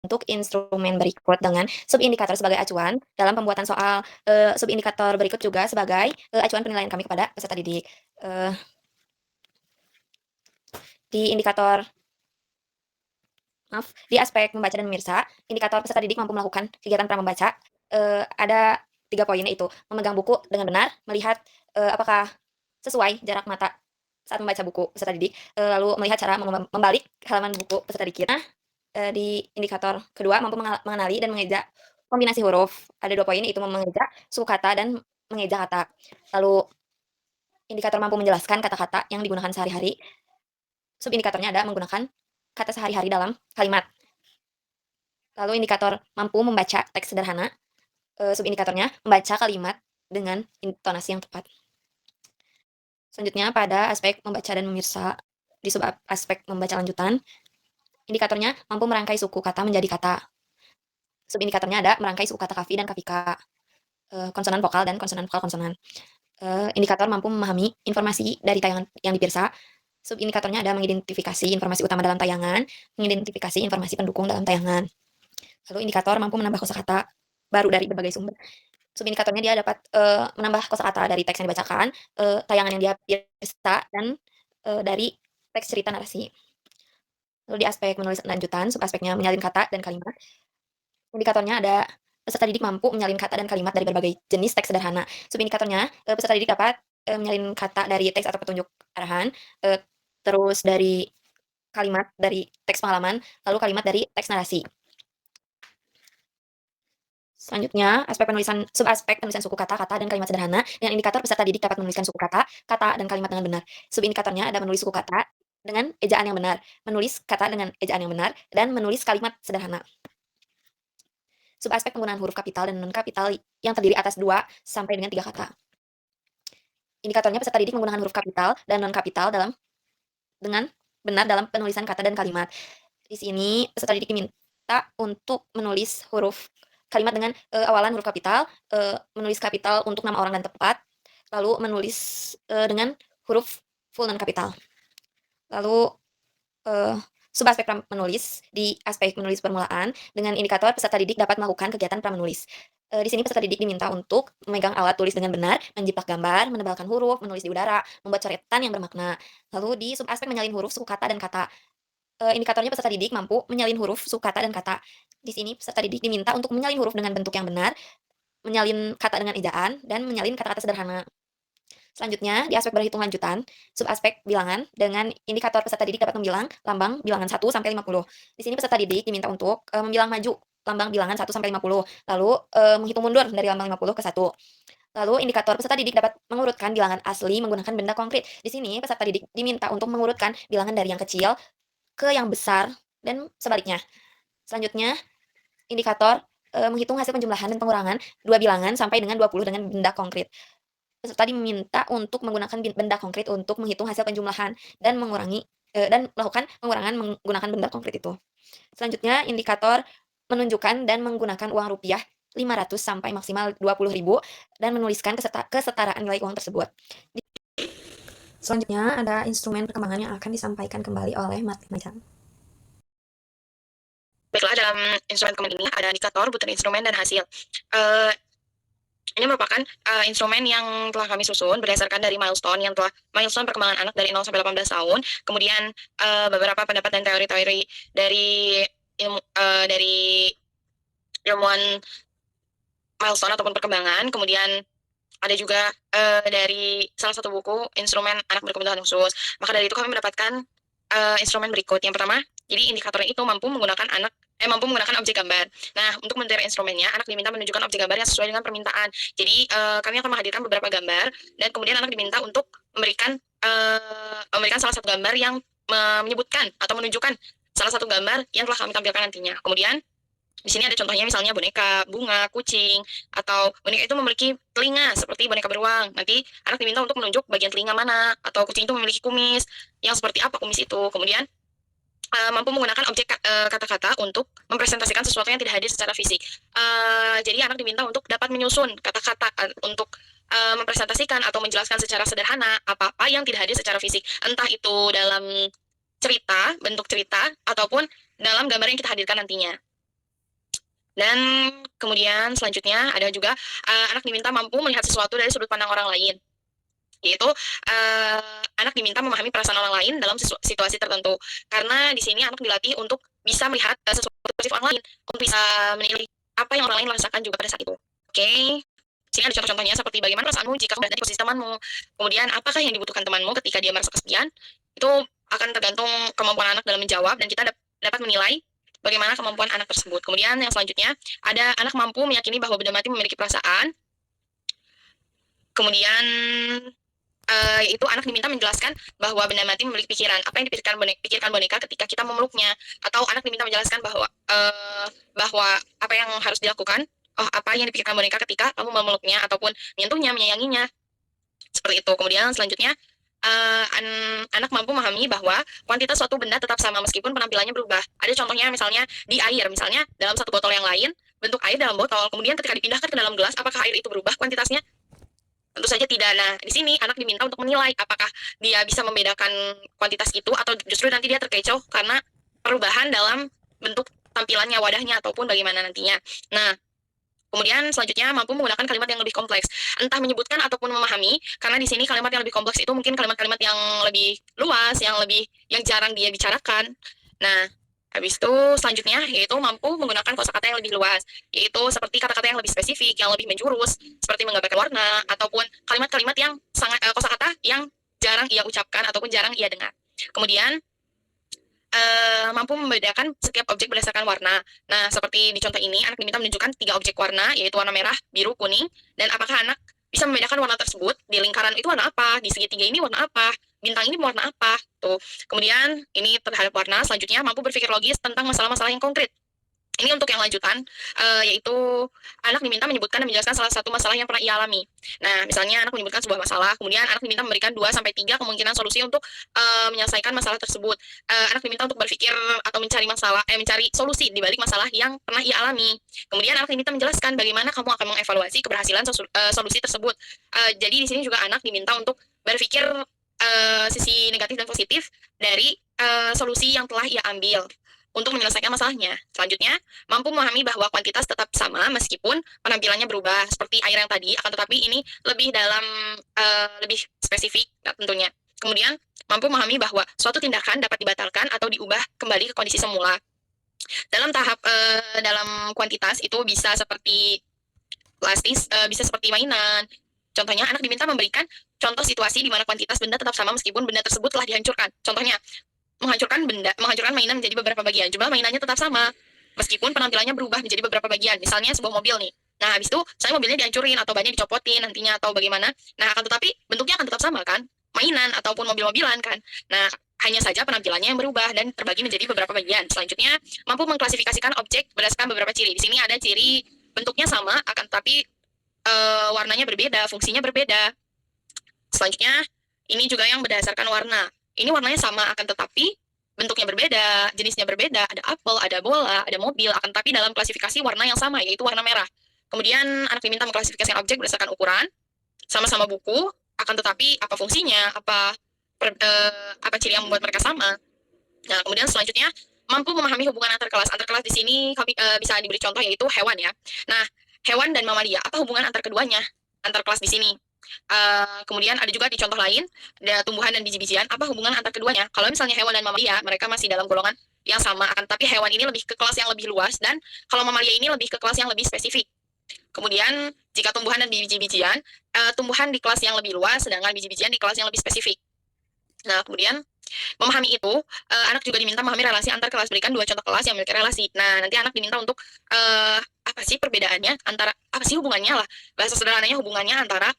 Untuk instrumen berikut dengan subindikator sebagai acuan dalam pembuatan soal, subindikator berikut juga sebagai acuan penilaian kami kepada peserta didik. Di aspek membaca dan memirsa, indikator peserta didik mampu melakukan kegiatan pramembaca ada 3 poin, yaitu memegang buku dengan benar, melihat apakah sesuai jarak mata saat membaca buku peserta didik, lalu melihat cara membalik halaman buku peserta didik. Nah, di indikator kedua mampu mengenali dan mengeja kombinasi huruf. Ada 2 poin, yaitu mengeja suku kata dan mengeja kata. Lalu indikator mampu menjelaskan kata-kata yang digunakan sehari-hari. Subindikatornya ada menggunakan kata sehari-hari dalam kalimat. Lalu indikator mampu membaca teks sederhana. Subindikatornya membaca kalimat dengan intonasi yang tepat. Selanjutnya pada aspek membaca dan memirsa, di aspek membaca lanjutan, indikatornya mampu merangkai suku kata menjadi kata. Subindikatornya ada merangkai suku kata kafi dan kafika, konsonan vokal dan konsonan vokal konsonan. Indikator mampu memahami informasi dari tayangan yang dipirsa. Subindikatornya ada mengidentifikasi informasi utama dalam tayangan, mengidentifikasi informasi pendukung dalam tayangan. Lalu indikator mampu menambah kosakata baru dari berbagai sumber. Subindikatornya dia dapat menambah kosakata dari teks yang dibacakan, tayangan yang dia pirsa, dan dari teks cerita narasi. Lalu di aspek menulis lanjutan, subaspeknya menyalin kata dan kalimat. Indikatornya ada peserta didik mampu menyalin kata dan kalimat dari berbagai jenis teks sederhana. Subindikatornya peserta didik dapat menyalin kata dari teks atau petunjuk arahan, terus dari kalimat dari teks pengalaman, lalu kalimat dari teks narasi. Selanjutnya, subaspek penulisan suku kata, kata, dan kalimat sederhana. Dengan indikator peserta didik dapat menuliskan suku kata, dan kalimat dengan benar. Subindikatornya ada menulis suku kata dengan ejaan yang benar, menulis kata dengan ejaan yang benar, dan menulis kalimat sederhana. Subaspek penggunaan huruf kapital dan non-kapital yang terdiri atas 2 sampai dengan 3 kata. Indikatornya peserta didik menggunakan huruf kapital dan non-kapital dengan benar dalam penulisan kata dan kalimat. Di sini peserta didik diminta untuk menulis kalimat dengan awalan huruf kapital, menulis kapital untuk nama orang dan tempat, lalu menulis dengan huruf full non-kapital. Lalu subaspek menulis, di aspek menulis permulaan, dengan indikator peserta didik dapat melakukan kegiatan pramenulis. Di sini peserta didik diminta untuk memegang alat tulis dengan benar, menjiplak gambar, menebalkan huruf, menulis di udara, membuat coretan yang bermakna. Lalu di subaspek menyalin huruf, suku kata, dan kata. Indikatornya peserta didik mampu menyalin huruf, suku kata, dan kata. Di sini peserta didik diminta untuk menyalin huruf dengan bentuk yang benar, menyalin kata dengan ejaan, dan menyalin kata-kata sederhana. Selanjutnya, di aspek berhitung lanjutan, subaspek bilangan, dengan indikator peserta didik dapat membilang lambang bilangan 1 sampai 50. Di sini peserta didik diminta untuk membilang maju lambang bilangan 1 sampai 50, lalu menghitung mundur dari lambang 50 ke 1. Lalu indikator peserta didik dapat mengurutkan bilangan asli menggunakan benda konkret. Di sini peserta didik diminta untuk mengurutkan bilangan dari yang kecil ke yang besar dan sebaliknya. Selanjutnya, indikator menghitung hasil penjumlahan dan pengurangan dua bilangan sampai dengan 20 dengan benda konkret. Peserta diminta untuk menggunakan benda konkret untuk menghitung hasil penjumlahan dan melakukan pengurangan menggunakan benda konkret itu. Selanjutnya, indikator menunjukkan dan menggunakan uang rupiah 500 sampai maksimal 20.000 dan menuliskan kesetaraan nilai uang tersebut. Selanjutnya, ada instrumen perkembangan yang akan disampaikan kembali oleh Martin Majang. Baiklah, dalam instrumen perkembangan ini ada indikator, butir instrumen, dan hasil. Ini merupakan instrumen yang telah kami susun berdasarkan dari milestone perkembangan anak dari 0 sampai 18 tahun, kemudian beberapa pendapat dan teori-teori dari ilmuwan milestone ataupun perkembangan, kemudian ada juga dari salah satu buku instrumen anak berkebutuhan khusus. Maka dari itu kami mendapatkan instrumen berikut. Yang pertama, jadi indikatornya itu mampu menggunakan objek gambar. Nah, untuk menteri instrumennya, anak diminta menunjukkan objek gambar yang sesuai dengan permintaan. Jadi kami akan menghadirkan beberapa gambar dan kemudian anak diminta untuk memberikan salah satu gambar yang menyebutkan atau menunjukkan salah satu gambar yang telah kami tampilkan nantinya. Kemudian di sini ada contohnya, misalnya boneka, bunga, kucing, atau boneka itu memiliki telinga seperti boneka beruang. Nanti anak diminta untuk menunjuk bagian telinga mana, atau kucing itu memiliki kumis yang seperti apa kumis itu. Kemudian mampu menggunakan objek kata-kata untuk mempresentasikan sesuatu yang tidak hadir secara fisik. Jadi anak diminta untuk dapat menyusun kata-kata untuk mempresentasikan atau menjelaskan secara sederhana apa-apa yang tidak hadir secara fisik. Entah itu dalam bentuk cerita, ataupun dalam gambar yang kita hadirkan nantinya. Dan kemudian selanjutnya ada juga anak diminta mampu melihat sesuatu dari sudut pandang orang lain, yaitu anak diminta memahami perasaan orang lain dalam situasi tertentu. Karena di sini anak dilatih untuk bisa melihat sesuatu positif orang lain, untuk bisa menilai apa yang orang lain rasakan juga pada saat itu. Oke. Di sini ada contoh-contohnya seperti bagaimana perasaanmu jika kamu berada di posisi temanmu. Kemudian apakah yang dibutuhkan temanmu ketika dia merasa kesepian. Itu akan tergantung kemampuan anak dalam menjawab, dan kita dapat menilai bagaimana kemampuan anak tersebut. Kemudian yang selanjutnya, ada anak mampu meyakini bahwa benda mati memiliki perasaan. Kemudian yaitu anak diminta menjelaskan bahwa benda mati memiliki pikiran. Apa yang dipikirkan boneka ketika kita memeluknya. Atau anak diminta menjelaskan bahwa apa yang harus dilakukan, apa yang dipikirkan boneka ketika kamu memeluknya, ataupun menyentuhnya, menyayanginya. Seperti itu. Kemudian selanjutnya, anak mampu memahami bahwa kuantitas suatu benda tetap sama meskipun penampilannya berubah. Ada contohnya misalnya di air, misalnya dalam satu botol yang lain, bentuk air dalam botol, kemudian ketika dipindahkan ke dalam gelas, apakah air itu berubah kuantitasnya? Tentu saja tidak. Nah, di sini anak diminta untuk menilai apakah dia bisa membedakan kuantitas itu, atau justru nanti dia terkecoh karena perubahan dalam bentuk tampilannya, wadahnya, ataupun bagaimana nantinya. Nah, kemudian selanjutnya mampu menggunakan kalimat yang lebih kompleks, entah menyebutkan ataupun memahami, karena di sini kalimat yang lebih kompleks itu mungkin kalimat-kalimat yang lebih luas, yang jarang dia bicarakan. Nah, habis itu selanjutnya yaitu mampu menggunakan kosakata yang lebih luas, yaitu seperti kata-kata yang lebih spesifik, yang lebih menjurus, seperti menggambarkan warna, ataupun kalimat-kalimat yang sangat kosakata yang jarang ia ucapkan ataupun jarang ia dengar. Kemudian mampu membedakan setiap objek berdasarkan warna. Nah, seperti di contoh ini, anak diminta menunjukkan 3 objek warna, yaitu warna merah, biru, kuning, dan apakah anak bisa membedakan warna tersebut, di lingkaran itu warna apa, di segitiga ini warna apa, bintang ini warna apa, tuh. Kemudian, ini terhadap warna, selanjutnya mampu berpikir logis tentang masalah-masalah yang konkret. Ini untuk yang lanjutan, yaitu anak diminta menyebutkan dan menjelaskan salah satu masalah yang pernah ia alami. Nah, misalnya anak menyebutkan sebuah masalah, kemudian anak diminta memberikan 2-3 kemungkinan solusi untuk menyelesaikan masalah tersebut. Anak diminta untuk berpikir atau mencari solusi di balik masalah yang pernah ia alami. Kemudian anak diminta menjelaskan bagaimana kamu akan mengevaluasi keberhasilan solusi tersebut. Jadi di sini juga anak diminta untuk berpikir sisi negatif dan positif dari solusi yang telah ia ambil untuk menyelesaikan masalahnya. Selanjutnya, mampu memahami bahwa kuantitas tetap sama meskipun penampilannya berubah, seperti air yang tadi, akan tetapi ini lebih spesifik tentunya. Kemudian, mampu memahami bahwa suatu tindakan dapat dibatalkan atau diubah kembali ke kondisi semula. Dalam kuantitas itu bisa seperti plastis, bisa seperti mainan. Contohnya, anak diminta memberikan contoh situasi di mana kuantitas benda tetap sama meskipun benda tersebut telah dihancurkan. Contohnya, menghancurkan mainan menjadi beberapa bagian. Jumlah mainannya tetap sama, meskipun penampilannya berubah menjadi beberapa bagian. Misalnya sebuah mobil nih. Nah, habis itu saya mobilnya dihancurin atau bannya dicopotin nantinya atau bagaimana. Nah, akan tetapi bentuknya akan tetap sama kan? Mainan ataupun mobil-mobilan kan. Nah, hanya saja penampilannya yang berubah dan terbagi menjadi beberapa bagian. Selanjutnya, mampu mengklasifikasikan objek berdasarkan beberapa ciri. Di sini ada ciri bentuknya sama akan tetapi warnanya berbeda, fungsinya berbeda. Selanjutnya, ini juga yang berdasarkan warna. Ini warnanya sama akan tetapi bentuknya berbeda, jenisnya berbeda, ada apel, ada bola, ada mobil, akan tetapi dalam klasifikasi warna yang sama, yaitu warna merah. Kemudian anak diminta mengklasifikasikan objek berdasarkan ukuran, sama-sama buku, akan tetapi apa fungsinya, apa ciri yang membuat mereka sama. Nah, kemudian selanjutnya mampu memahami hubungan antar kelas. Antar kelas di sini kami bisa diberi contoh yaitu hewan ya. Nah, hewan dan mamalia, apa hubungan antar keduanya? Antar kelas di sini. Kemudian ada juga di contoh lain, ada tumbuhan dan biji-bijian, apa hubungan antar keduanya? Kalau misalnya hewan dan mamalia, mereka masih dalam golongan yang sama, akan tapi hewan ini lebih ke kelas yang lebih luas dan kalau mamalia ini lebih ke kelas yang lebih spesifik. Kemudian jika tumbuhan dan biji-bijian, tumbuhan di kelas yang lebih luas, sedangkan biji-bijian di kelas yang lebih spesifik. Nah, kemudian memahami itu, anak juga diminta memahami relasi antar kelas. Berikan 2 contoh kelas yang memiliki relasi. Nah, nanti anak diminta untuk apa sih perbedaannya antara apa sih hubungannya lah. Bahasa sederhananya hubungannya antara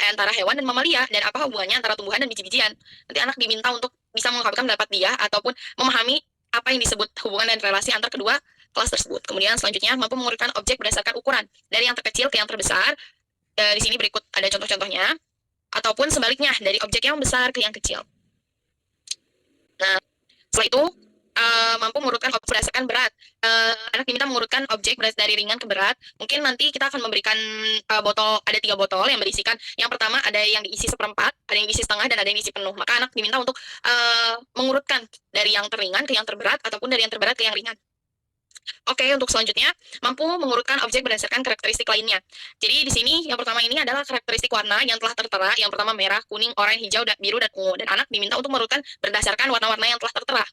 antara hewan dan mamalia dan apa hubungannya antara tumbuhan dan biji-bijian. Nanti anak diminta untuk bisa mengungkapkan pendapat dia ataupun memahami apa yang disebut hubungan dan relasi antar kedua kelas tersebut. Kemudian selanjutnya mampu mengurutkan objek berdasarkan ukuran dari yang terkecil ke yang terbesar. Di sini berikut ada contoh-contohnya ataupun sebaliknya dari objek yang besar ke yang kecil. Nah, setelah itu mampu mengurutkan objek berdasarkan berat. Anak diminta mengurutkan objek dari ringan ke berat. Mungkin nanti kita akan memberikan botol, ada 3 botol yang berisikan. Yang pertama ada yang diisi seperempat, ada yang diisi setengah, dan ada yang diisi penuh. Maka anak diminta untuk mengurutkan dari yang terringan ke yang terberat ataupun dari yang terberat ke yang ringan. Oke, untuk selanjutnya, mampu mengurutkan objek berdasarkan karakteristik lainnya. Jadi di sini yang pertama ini adalah karakteristik warna yang telah tertera. Yang pertama merah, kuning, oranye, hijau, biru, dan ungu. Dan anak diminta untuk mengurutkan berdasarkan warna-warna yang telah tertera.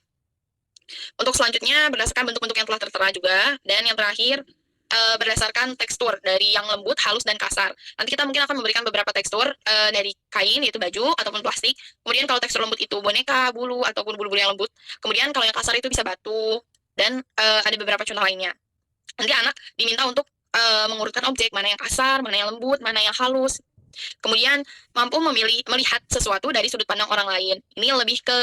Untuk selanjutnya berdasarkan bentuk-bentuk yang telah tertera juga. Dan yang terakhir berdasarkan tekstur dari yang lembut, halus, dan kasar. Nanti kita mungkin akan memberikan beberapa tekstur dari kain, yaitu baju ataupun plastik. Kemudian kalau tekstur lembut itu boneka, bulu, ataupun bulu-bulu yang lembut. Kemudian kalau yang kasar itu bisa batu, dan ada beberapa contoh lainnya. Nanti anak diminta untuk mengurutkan objek, mana yang kasar, mana yang lembut, mana yang halus. Kemudian mampu melihat sesuatu dari sudut pandang orang lain. Ini lebih ke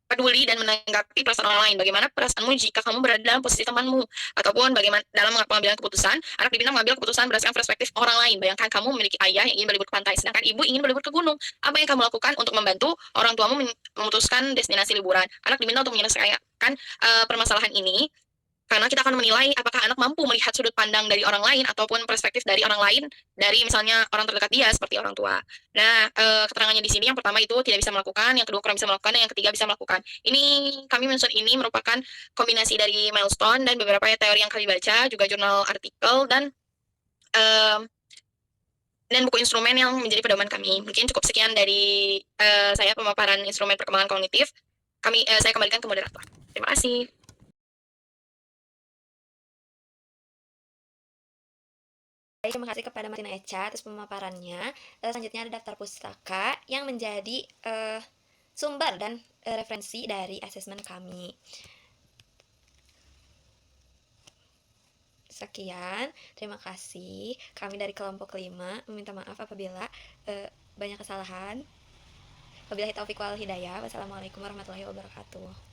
peduli dan menanggapi perasaan orang lain. Bagaimana perasaanmu jika kamu berada dalam posisi temanmu, ataupun bagaimana dalam pengambilan keputusan. Anak diminta mengambil keputusan berdasarkan perspektif orang lain. Bayangkan kamu memiliki ayah yang ingin berlibur ke pantai, sedangkan ibu ingin berlibur ke gunung. Apa yang kamu lakukan untuk membantu orang tuamu memutuskan destinasi liburan? Anak diminta untuk menyelesaikan permasalahan ini, karena kita akan menilai apakah anak mampu melihat sudut pandang dari orang lain ataupun perspektif dari orang lain dari misalnya orang terdekat dia seperti orang tua. Nah, keterangannya di sini yang pertama itu tidak bisa melakukan, yang kedua kurang bisa melakukan, dan yang ketiga bisa melakukan. Ini kami menyusun ini merupakan kombinasi dari milestone dan beberapa teori yang kami baca, juga jurnal artikel dan buku instrumen yang menjadi pedoman kami. Mungkin cukup sekian dari saya pemaparan instrumen perkembangan kognitif. Saya kembalikan ke moderator. Terima kasih. Baik, terima kasih kepada Martina Echa atas pemaparannya. Selanjutnya ada daftar pustaka yang menjadi sumber dan referensi dari asesmen kami. Sekian, terima kasih. Kami dari kelompok 5 meminta maaf apabila banyak kesalahan. Wabillahi taufiq wal hidayah. Wassalamualaikum warahmatullahi wabarakatuh.